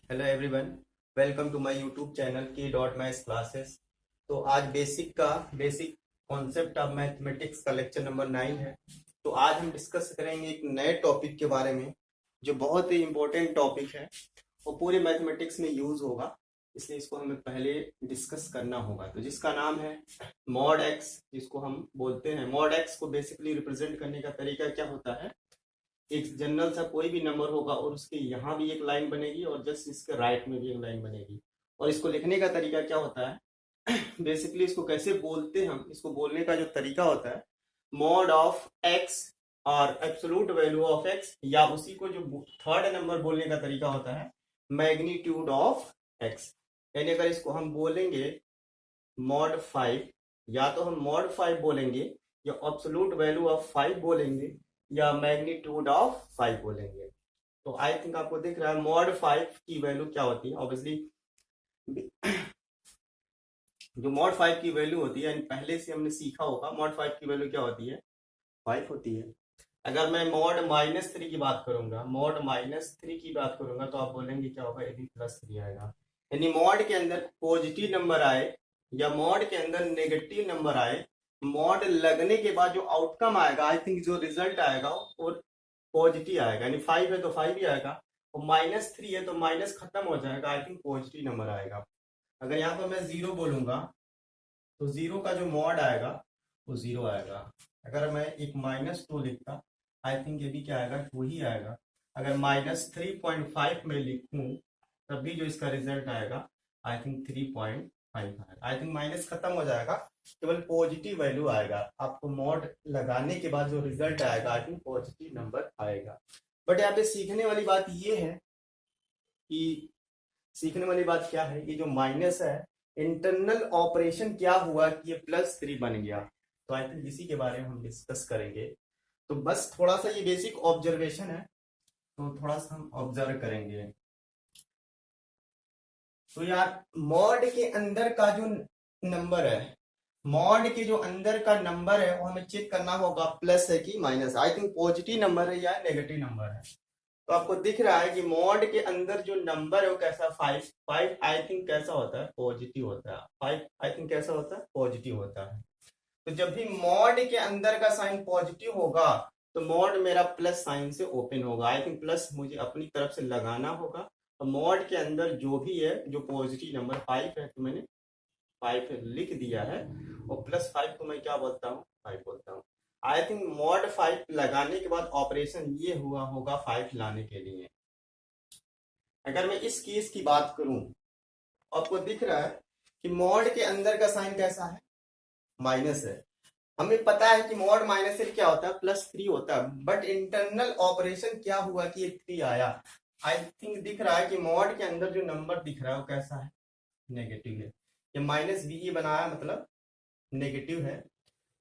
Hello everyone, welcome to my YouTube channel की dot maths classes. तो आज basic concept of mathematics का lecture number 9 है। तो आज हम डिस्कस करेंगे एक नए टॉपिक के बारे में जो बहुत ही इम्पोर्टेंट टॉपिक है और पूरे मैथमेटिक्स में यूज होगा, इसलिए इसको हमें पहले डिस्कस करना होगा। तो जिसका नाम है मॉड एक्स, जिसको हम बोलते हैं मॉड एक्स को बेसिकली रिप्रेजेंट करने का तरीका क्या होता है। एक जनरल सा कोई भी नंबर होगा और उसके यहाँ भी एक लाइन बनेगी और जस्ट इसके राइट में भी एक लाइन बनेगी। और इसको लिखने का तरीका क्या होता है बेसिकली इसको कैसे बोलते हैं हम, इसको बोलने का जो तरीका होता है मॉड ऑफ एक्स और एब्सोल्यूट वैल्यू ऑफ एक्स, या उसी को जो थर्ड नंबर बोलने का तरीका होता है मैग्नीट्यूड ऑफ एक्स। यानी अगर इसको हम बोलेंगे मॉड 5, या तो हम मॉड 5 बोलेंगे या एब्सोल्यूट वैल्यू ऑफ 5 बोलेंगे या मैग्नीट्यूड ऑफ 5 बोलेंगे। तो आई थिंक आपको दिख रहा है मॉड 5 की वैल्यू क्या होती है। ऑब्वियसली जो मॉड 5 की वैल्यू होती है, पहले से हमने सीखा होगा मॉड 5 की वैल्यू क्या होती है, 5 होती है। अगर मैं मॉड -3 की बात करूंगा, मॉड -3 की बात करूंगा तो आप बोलेंगे क्या होगा, ये भी +3 आएगा। यानी मॉड के अंदर पॉजिटिव नंबर आए या मॉड के अंदर नेगेटिव नंबर आए, मॉड लगने के बाद जो आउटकम आएगा, आई थिंक जो रिजल्ट आएगा वो पॉजिटिव आएगा। यानी 5 है तो 5 ही आएगा, और -3 है तो माइनस खत्म हो जाएगा, आई थिंक पॉजिटिव नंबर आएगा। अगर यहाँ पर मैं 0 बोलूंगा तो 0 का जो मॉड आएगा वो 0 आएगा। अगर मैं एक -2 लिखता, आई थिंक ये भी क्या आएगा, 2 ही आएगा। अगर -3.5 में लिखूं तब भी जो इसका रिजल्ट आएगा आई थिंक 3.5 आएगा। आई थिंक माइनस खत्म हो जाएगा, केवल पॉजिटिव वैल्यू आएगा। आपको मॉड लगाने के बाद जो रिजल्ट आएगा आई थिंक पॉजिटिव नंबर आएगा। बट यहाँ पे सीखने वाली बात ये है कि सीखने वाली बात क्या है, ये जो माइनस है इंटरनल ऑपरेशन क्या हुआ कि ये +3 बन गया। तो आई थिंक इसी के बारे में हम डिस्कस करेंगे। तो बस थोड़ा सा ये बेसिक ऑब्जर्वेशन है, तो थोड़ा सा हम ऑब्जर्व करेंगे। तो यार मॉड के अंदर का जो नंबर है, मॉड के जो अंदर का नंबर है वो हमें चेक करना होगा प्लस है कि minus. I think positive number है या नेगेटिव नंबर है। तो आपको दिख रहा है कि मॉड के अंदर जो नंबर है वो कैसा, 5 आई थिंक कैसा होता है, पॉजिटिव होता है। 5 आई थिंक कैसा होता है, पॉजिटिव होता है। तो जब भी मॉड के अंदर का साइन पॉजिटिव होगा तो मॉड मेरा प्लस साइन से ओपन होगा। आई थिंक प्लस मुझे अपनी तरफ से लगाना होगा। तो मॉड के अंदर जो भी है, जो पॉजिटिव नंबर 5 है तो मैंने 5 लिख दिया है, और +5 को मैं क्या बोलता हूँ, 5 बोलता हूँ। आई थिंक मॉड 5 लगाने के बाद ऑपरेशन ये हुआ होगा 5 लाने के लिए। अगर मैं इस केस की बात करूं, आपको दिख रहा है कि मॉड के अंदर का साइन कैसा है, माइनस है। हमें पता है कि मॉड माइनस से क्या होता है, +3 होता है। बट इंटरनल ऑपरेशन क्या हुआ कि एक 3 आया। आई थिंक दिख रहा है कि मॉड के अंदर जो नंबर दिख रहा है वो कैसा है, नेगेटिव है। ये -BE बनाया मतलब नेगेटिव है।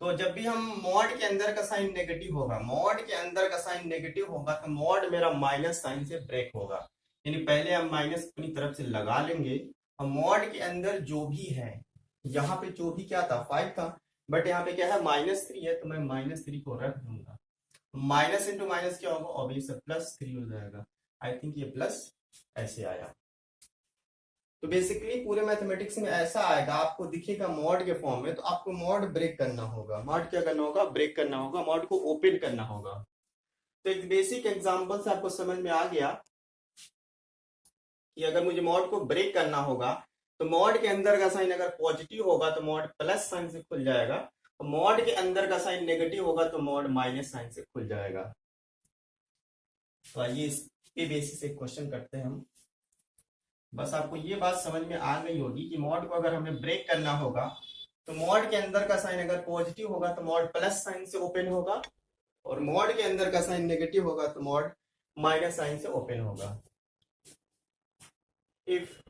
तो जब भी हम मॉड के अंदर का साइन नेगेटिव होगा, मॉड के अंदर का साइन नेगेटिव होगा तो मॉड मेरा माइनस साइन से ब्रेक होगा। यानी पहले हम माइनस अपनी तरफ से लगा लेंगे, और मॉड के अंदर जो भी है, यहाँ पे जो भी क्या था 5 था, बट यहाँ पे क्या है -3 है, तो मैं -3 को रख दूंगा। माइनस इंटू माइनस क्या होगा, ऑब्वियस +3 हो जाएगा। आई थिंक ये प्लस ऐसे आया। तो बेसिकली पूरे मैथमेटिक्स में ऐसा आएगा, आपको दिखेगा मॉड के फॉर्म में, तो आपको मॉड ब्रेक करना होगा। मॉड क्या करना होगा, ब्रेक करना होगा, मॉड को ओपन करना होगा। तो एक बेसिक एग्जांपल से आपको समझ में आ गया कि अगर मुझे मॉड को ब्रेक करना होगा तो मॉड के अंदर का साइन अगर पॉजिटिव होगा तो मॉड प्लस साइन से खुल जाएगा, और मॉड के अंदर का साइन नेगेटिव होगा तो मॉड माइनस साइन से खुल जाएगा। तो आइए इसके बेसिस से क्वेश्चन करते हैं हम। बस आपको ये बात समझ में आ गई होगी कि मॉड को अगर हमें ब्रेक करना होगा तो मॉड के अंदर का साइन अगर पॉजिटिव होगा तो मॉड प्लस साइन से ओपन होगा, और मॉड के अंदर का साइन नेगेटिव होगा तो मॉड माइनस साइन से ओपन होगा। इफ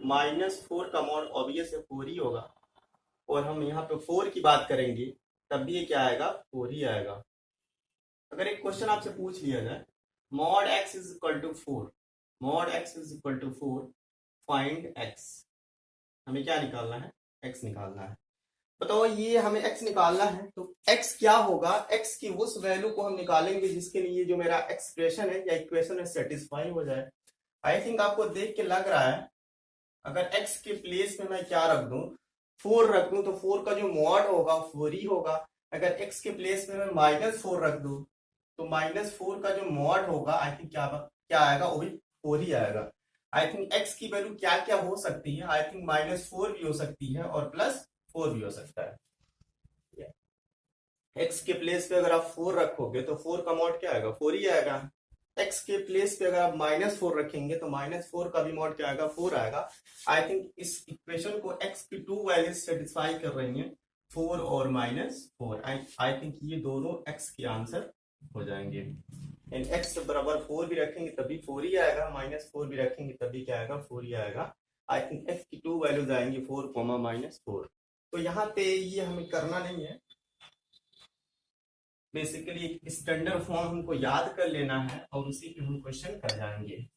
-4 का मॉड ऑब्वियस है 4 ही होगा, और हम यहाँ पे 4 की बात करेंगे तब भी ये क्या आएगा, 4 ही आएगा। अगर एक क्वेश्चन आपसे पूछ लिया जाए mod x is equal to 4, mod x is equal to 4, find x, हमें क्या निकालना है, x निकालना है। बताओ ये हमें x निकालना है तो x क्या होगा, x की उस वैल्यू को हम निकालेंगे जिसके लिए जो मेरा एक्सप्रेशन है या इक्वेशन है सेटिस्फाई हो जाए। आई थिंक आपको देख के लग रहा है अगर x के प्लेस में मैं क्या रख दूं, 4 रख दूं, तो 4 का जो मॉड होगा 4 ही होगा। अगर x के प्लेस में मैं -4 रख दूं तो -4 का जो मॉड होगा आई थिंक क्या क्या आएगा, वो भी 4 ही आएगा। आई थिंक x की वैल्यू क्या क्या हो सकती है, आई थिंक -4 भी हो सकती है और +4 भी हो सकता है। x के प्लेस पे अगर आप 4 रखोगे तो 4 का मॉड क्या आएगा, 4 ही आएगा। x के प्लेस पे अगर आप -4 रखेंगे तो -4 का भी मॉड क्या आएगा, 4 आएगा। आई थिंक इस इक्वेशन को x की 2 वैल्यूज सेटिस्फाई कर रही हैं, 4 और -4। आई थिंक ये दोनों x के आंसर हो जाएंगे। एंड x बराबर 4 भी रखेंगे तभी 4 ही आएगा, -4 भी रखेंगे तभी क्या आएगा, 4 ही आएगा। आई थिंक x की 2 वैल्यूज आएंगी 4, -4। तो यहाँ पे ये हमें करना नहीं है, बेसिकली स्टैंडर्ड फॉर्म हमको याद कर लेना है और उसी पे हम क्वेश्चन कर जाएंगे।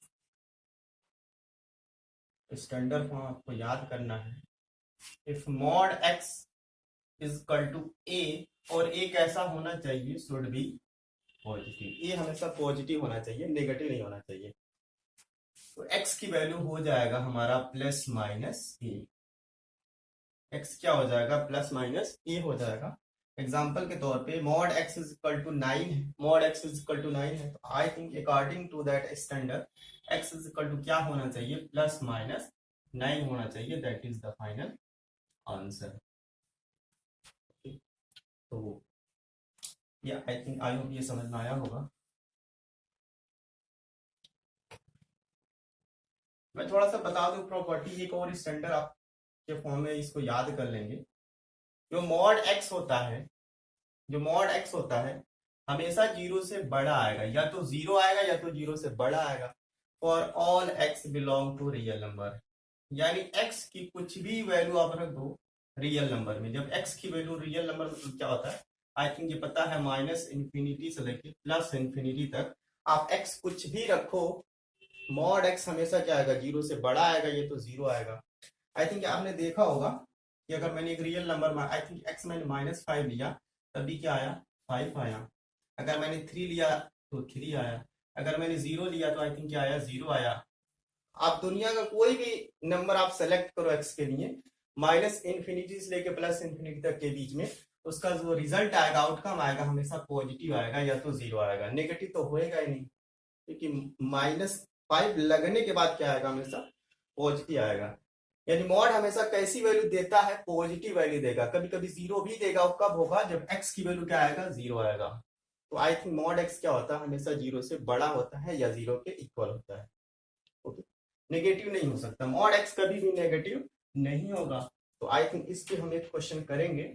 स्टैंडर्ड फॉर्म आपको याद करना है, if mod x is equal to a, और a कैसा होना चाहिए, शुड बी पॉजिटिव। a हमेशा पॉजिटिव होना चाहिए, नेगेटिव नहीं होना चाहिए। तो x की वैल्यू हो जाएगा हमारा +-a। x क्या हो जाएगा, +-a हो जाएगा। एग्जाम्पल के तौर पे mod x is equal to 9 है, mod x is equal to 9 है, तो I think according to that standard x is equal to क्या होना चाहिए, +-9 होना चाहिए। That is the final answer. तो या आई थिंक आई होप ये समझ में आया होगा। मैं थोड़ा सा बता दूं प्रॉपर्टी, एक और स्टैंडर्ड आपके फॉर्म में इसको याद कर लेंगे। जो मॉड x होता है, जो मॉड x होता है हमेशा 0 से बड़ा आएगा, या तो 0 आएगा या तो 0 से बड़ा आएगा। For all x belong to real number, यानी x की कुछ भी वैल्यू आप रख दो रियल नंबर में। जब x की वैल्यू रियल नंबर में क्या होता है, आई थिंक ये पता है, -∞ से लेके +∞ तक आप x कुछ भी रखो, मॉड x हमेशा क्या आएगा, 0 से बड़ा आएगा, ये तो 0 आएगा। आई थिंक आपने देखा होगा कि अगर मैंने एक रियल नंबर में आई थिंक x मैंने -5 लिया तभी क्या आया, 5 आया। अगर मैंने 3 लिया तो 3 आया। अगर मैंने 0 लिया तो आई थिंक क्या आया, 0 आया। आप दुनिया का कोई भी नंबर आप सेलेक्ट करो x के लिए, -∞ से लेके +∞ तक के बीच में, उसका जो रिजल्ट आएगा, आउटकम आएगा, हमेशा पॉजिटिव आएगा या तो 0 आएगा। नेगेटिव तो होएगा ही नहीं, क्योंकि -5 लगने के बाद क्या आएगा, हमेशा पॉजिटिव आएगा। यानी मॉड हमेशा कैसी वैल्यू देता है, पॉजिटिव वैल्यू देगा। कभी कभी 0 भी देगा, वो कब होगा, जब x की वैल्यू क्या आएगा, 0 आएगा। तो आई थिंक मॉड x क्या होता है, हमेशा 0 से बड़ा होता है या 0 के इक्वल होता है। ओके, नेगेटिव नहीं हो सकता, मॉड x कभी भी नेगेटिव नहीं होगा। तो आई थिंक इस पे हम एक क्वेश्चन करेंगे।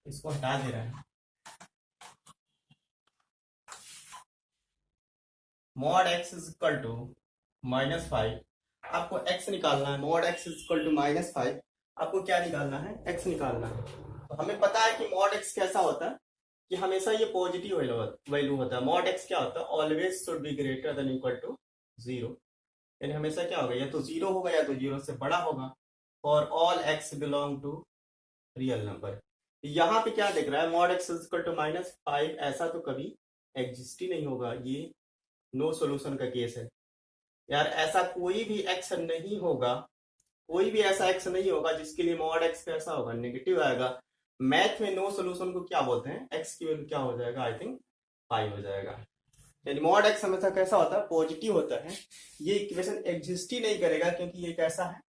इसको हटा दे रहे हैं। Mod x is equal to -5, आपको x निकालना है। Mod x is equal to -5, आपको क्या निकालना है, x निकालना है। तो हमें पता है कि मॉड x कैसा होता है, कि हमेशा ये पॉजिटिव वैल्यू होता है। मॉड x क्या होता है, always should be greater than equal to 0, यानी हमेशा क्या होगा, या तो 0 होगा या तो 0 से बड़ा होगा। For all x belong to real number. यहाँ पे क्या दिख रहा है, mod x is equal to -5, ऐसा तो कभी एग्जिस्ट ही नहीं होगा, ये नो सॉल्यूशन का केस है यार। ऐसा कोई भी x नहीं होगा, कोई भी ऐसा x नहीं होगा जिसके लिए मॉड x कैसा होगा, नेगेटिव आएगा। मैथ में नो सॉल्यूशन को क्या बोलते हैं, x की वैल्यू क्या हो जाएगा, आई थिंक 5 हो जाएगा। यानी मॉड x हमेशा कैसा होता है, पॉजिटिव होता है। ये इक्वेशन एग्जिस्ट ही नहीं करेगा, क्योंकि ये कैसा है,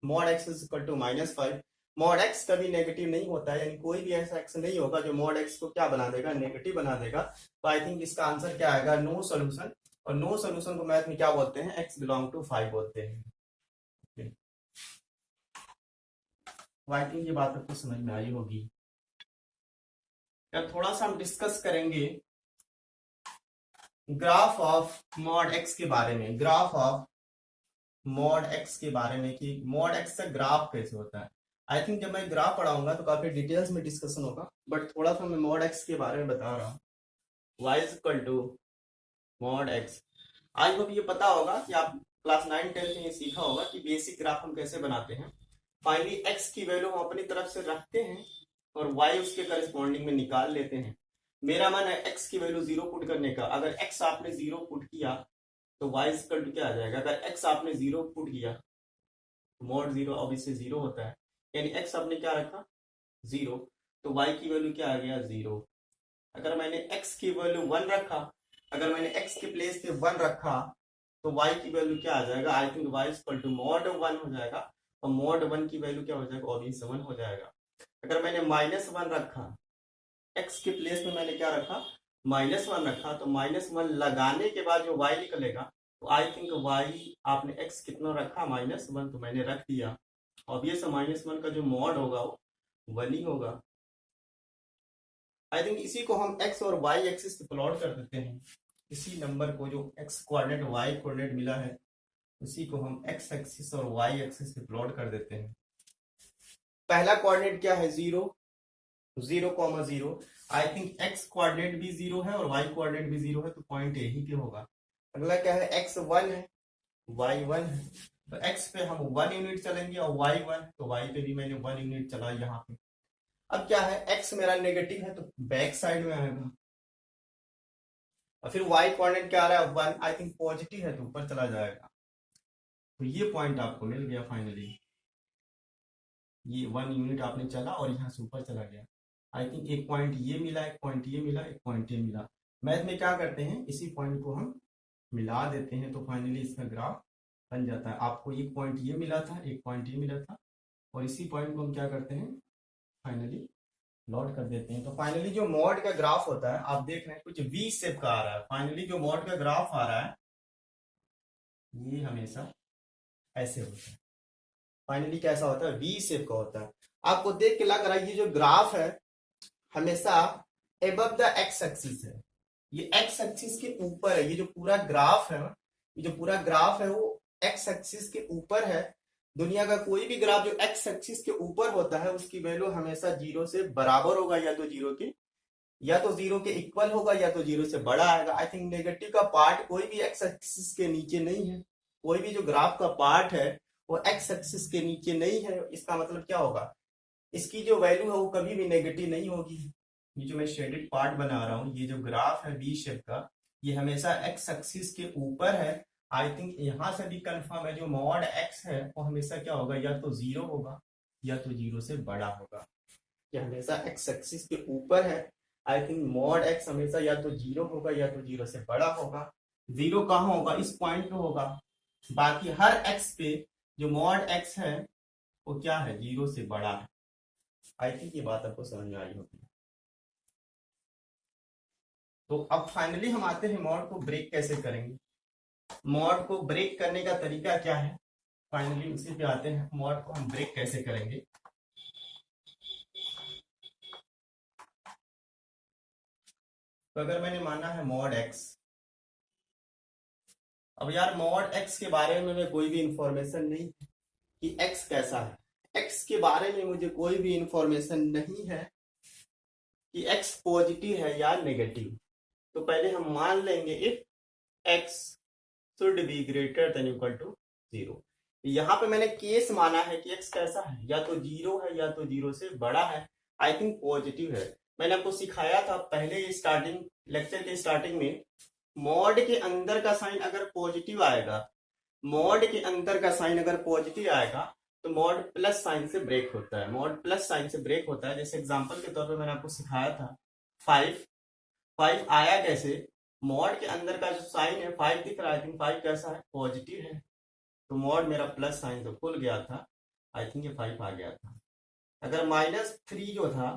mod x is equal to -5। Mod x कभी नेगेटिव नहीं होता है, यानी कोई भी ऐसा x नहीं होगा जो मॉड x को क्या बना देगा, नेगेटिव बना देगा। तो आई थिंक इसका आंसर क्या आएगा, नो सॉल्यूशन। और नो सॉल्यूशन को मैथ में क्या बोलते हैं, x बिलोंग टू 5 बोलते हैं। आई थिंक ये बात आपको समझ में आई होगी। अब थोड़ा सा हम डिस्कस करेंगे ग्राफ ऑफ मॉड x के बारे में, ग्राफ ऑफ मॉड x के बारे में, कि मॉड x से ग्राफ कैसे होता है। आई थिंक जब मैं ग्राफ पढ़ाऊंगा तो काफी डिटेल्स में डिस्कशन होगा, बट थोड़ा सा मैं मॉड x के बारे में बता रहा हूँ। y is equal to mod x। I hope ये पता होगा कि आप क्लास 9-10 में ये सीखा होगा कि बेसिक ग्राफ हम कैसे बनाते हैं। फाइनली एक्स की वैल्यू हम अपनी तरफ से रखते हैं और वाई उसके करस्पॉन्डिंग में निकाल लेते हैं। मेरा मन है एक्स की वैल्यू 0 पुट करने का। अगर एक्स आपने 0 पुट किया तो वाई इक्वल टू क्या आ जाएगा? अगर एक्स आपने 0 पुट किया तो मॉड 0 ऑब्वियसली 0 होता है, यानी एक्स आपने क्या रखा? 0, तो वाई की वैल्यू क्या आ गया? 0। अगर मैंने x की वैल्यू 1 रखा, अगर मैंने x के प्लेस पे 1 रखा तो y की वैल्यू क्या आ जाएगा? I think y equal to mod 1 हो जाएगा, और मॉड 1 की वैल्यू क्या हो जाएगा? ऑब्वियसली 1 हो जाएगा। अगर मैंने -1 रखा, x के प्लेस में मैंने क्या रखा? -1 रखा, तो -1 लगाने के बाद जो y निकलेगा, तो आई थिंक y आपने x कितना रखा? -1, तो मैंने रख दिया। ऑब्वियस -1 का जो मॉड होगा वो 1 ही होगा। आई थिंक इसी को हम x और y एक्सिस पे प्लॉट कर देते हैं। इसी नंबर को जो x कोऑर्डिनेट y कोऑर्डिनेट मिला है, उसी को हम x एक्सिस और y एक्सिस पे प्लॉट कर देते हैं। पहला कोऑर्डिनेट क्या है? 0, 0,0। आई थिंक x कोऑर्डिनेट भी 0 है और y कोऑर्डिनेट भी 0 है, तो पॉइंट यही पे होगा। अगला क्या है? x 1 है, y 1 है, तो x पे हम 1 यूनिट चलेंगे और y 1, तो y पे भी मैंने 1 यूनिट चला यहाँ पे। अब क्या है? x मेरा नेगेटिव है तो बैक साइड में आएगा, और फिर y कोऑर्डिनेट क्या आ रहा है? 1, आई थिंक पॉजिटिव है तो ऊपर चला जाएगा। तो ये पॉइंट आपको मिल गया फाइनली। ये 1 यूनिट आपने चला और यहाँ से ऊपर चला गया। आई थिंक एक पॉइंट ये मिला, एक पॉइंट ये मिला, एक पॉइंट ये मिला। मैथ में क्या करते हैं? इसी पॉइंट को हम मिला देते हैं, तो फाइनली इसका ग्राफ बन जाता है। आपको एक पॉइंट ये मिला था, एक पॉइंट ये मिला था, और इसी पॉइंट को हम क्या करते हैं? फाइनली प्लॉट कर देते हैं। तो फाइनली जो मॉड का ग्राफ होता है, आप देख रहे हैं कुछ वी शेप का आ रहा है। फाइनली जो मॉड का ग्राफ आ रहा है ये हमेशा ऐसे होता है। फाइनली कैसा होता है? वी शेप का होता है। आपको देख के लग रहा है ये जो ग्राफ है हमेशा एबव द एक्स एक्सिस है, ये एक्स एक्सिस के ऊपर है। ये जो पूरा ग्राफ है, ये जो पूरा ग्राफ है वो एक्स एक्सिस के ऊपर है। दुनिया का कोई भी ग्राफ जो एक्स एक्सिस के ऊपर होता है उसकी वैल्यू हमेशा 0 से बराबर होगा, या तो 0 के इक्वल होगा, या तो 0 से बड़ा आएगा। आई थिंक नेगेटिव का पार्ट कोई भी एक्स एक्सिस के नीचे नहीं है। कोई भी जो ग्राफ का पार्ट है वो एक्स एक्सिस के नीचे नहीं है। इसका मतलब क्या होगा? इसकी जो वैल्यू है वो कभी भी नेगेटिव नहीं होगी। ये जो मैं शेडेड पार्ट बना रहा हूँ, ये जो ग्राफ है वी शेप का, ये हमेशा एक्स एक्सिस के ऊपर है। आई थिंक यहाँ से भी कंफर्म है, जो मॉड एक्स है वो हमेशा क्या होगा? या तो 0 होगा या तो 0 से बड़ा होगा। ये हमेशा एक्स एक्सिस के ऊपर है। आई थिंक मॉड एक्स हमेशा या तो 0 होगा या तो 0 से बड़ा होगा। 0 कहाँ होगा? इस पॉइंट पे होगा। बाकी हर एक्स पे जो मॉड एक्स है वो क्या है? 0 से बड़ा है। आई थिंक ये बात आपको समझ में आई होगी। तो अब फाइनली हम आते हैं मॉड को ब्रेक कैसे करेंगे। मॉड को ब्रेक करने का तरीका क्या है? फाइनली उसी पे आते हैं, मॉड को हम ब्रेक कैसे करेंगे। तो अगर मैंने माना है मॉड एक्स, अब यार मॉड एक्स के बारे में कोई भी इंफॉर्मेशन नहीं कि एक्स कैसा है। एक्स के बारे में मुझे कोई भी इंफॉर्मेशन नहीं है कि एक्स पॉजिटिव है या नेगेटिव। तो पहले हम मान लेंगे if x should be greater than equal to 0। यहाँ पे मैंने केस माना है कि एक्स कैसा है? या तो 0 है या तो 0 से बड़ा है। आई थिंक पॉजिटिव है। मैंने आपको सिखाया था पहले स्टार्टिंग लेक्चर के स्टार्टिंग में, मॉड के अंदर का साइन अगर पॉजिटिव आएगा, मॉड के अंदर का साइन अगर पॉजिटिव आएगा तो मॉड प्लस साइन से ब्रेक होता है। मॉड प्लस साइन से ब्रेक होता है। जैसे एग्जांपल के तौर पे मैंने आपको सिखाया था 5 आया कैसे? मॉड के अंदर का जो साइन है 5 दिख रहा है, आई थिंक 5 कैसा है? पॉजिटिव है। तो मॉड मेरा प्लस साइन से खुल गया था, आई थिंक ये 5 आ गया था। अगर -3 जो था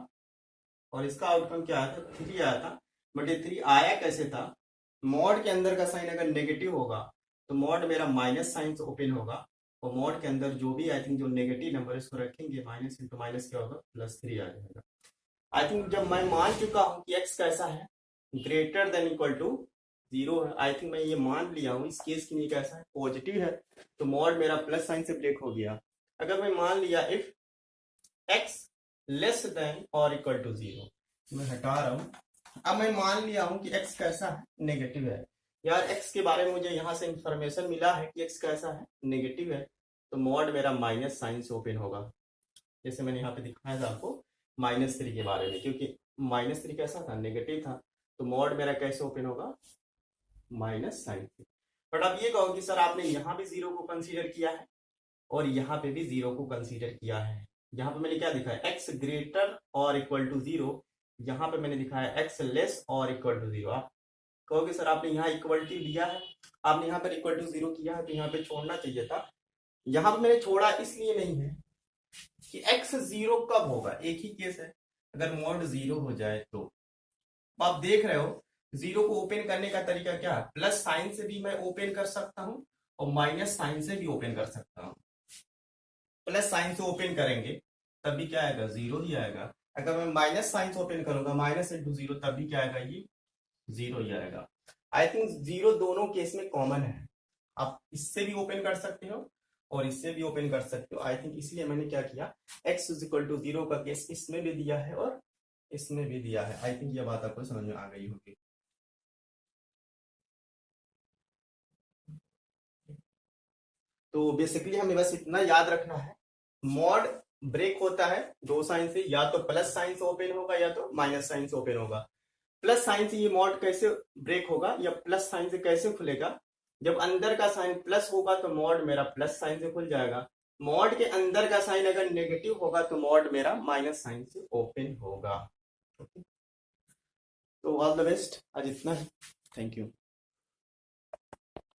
और इसका आउटकम क्या आया था? 3 आया था, बट ये 3 आया कैसे था? मॉड के अंदर का साइन अगर नेगेटिव होगा तो मॉड मेरा माइनस साइन से ओपन होगा, और मॉड के अंदर जो भी आई थिंक जो नेगेटिव नंबर है उसको रखेंगे, माइनस इंटू माइनस क्या होगा? +3 आ जाएगा। आई थिंक जब मैं मान चुका हूं कि एक्स कैसा है? ग्रेटर देन इक्वल टू 0 है। आई थिंक मैं ये मान लिया हूँ इस केस के लिए कैसा है? पॉजिटिव है। तो मॉड मेरा प्लस साइन से ब्रेक हो गया। अगर मैं मान लिया इफ एक्स लेस देन और इक्वल टू 0, मैं हटा रहा हूं। अब मैं मान लिया हूं कि एक्स कैसा है? नेगेटिव है। यार एक्स के बारे में मुझे यहाँ से इंफॉर्मेशन मिला है कि एक्स कैसा है, नेगेटिव है, तो मॉड मेरा माइनस साइन से ओपन होगा। जैसे मैंने यहाँ पे दिखाया था आपको -3 के बारे में, क्योंकि -3 कैसा था, नेगेटिव था, तो मॉड मेरा कैसे ओपन होगा, माइनस साइन से। बट अब ये कहो कि सर आपने यहाँ भी जीरो को कंसीडर किया है और यहाँ पे भी जीरो को कंसीडर किया है। यहाँ पे मैंने क्या दिखाया, एक्स ग्रेटर और इक्वल टू जीरो, यहाँ पे मैंने दिखाया एक्स लेस और इक्वल टू जीरो। आप कहोगे सर आपने यहाँ इक्वलिटी लिया है, आपने यहाँ पर इक्वल टू जीरो किया है, तो यहाँ पे छोड़ना चाहिए था। यहाँ पे मैंने छोड़ा इसलिए नहीं है कि एक्स जीरो कब होगा, एक ही केस है, अगर मॉड जीरो हो जाए तो आप देख रहे हो जीरो को ओपन करने का तरीका क्या है, प्लस साइन से भी मैं ओपन कर सकता हूं और माइनस साइन से भी ओपन कर सकता हूं। प्लस साइन से ओपन करेंगे तब भी क्या आएगा, जीरो ही आएगा। अगर मैं माइनस साइन से ओपन करूंगा, माइनस इंटू जीरो, तब भी क्या आएगा, ये जीरो ही आएगा। आई थिंक जीरो दोनों केस में कॉमन है, आप इससे भी ओपन कर सकते हो और इससे भी ओपन कर सकते हो। आई थिंक इसलिए मैंने क्या किया, x is equal to zero का केस इसमें भी दिया है और इसमें भी दिया है। आई थिंक ये बात आपको समझ में आ गई होगी। तो बेसिकली हमें बस इतना याद रखना है, मॉड ब्रेक होता है दो साइन से, या तो प्लस साइन से ओपन होगा या तो माइनस साइन से ओपन होगा। प्लस साइन से ये मॉड कैसे ब्रेक होगा या प्लस साइन से कैसे खुलेगा, जब अंदर का साइन प्लस होगा तो मॉड मेरा प्लस साइन से खुल जाएगा। मॉड के अंदर का साइन अगर नेगेटिव होगा तो मॉड मेरा माइनस साइन से ओपन होगा। तो ऑल द बेस्ट, आज इतना ही, थैंक यू।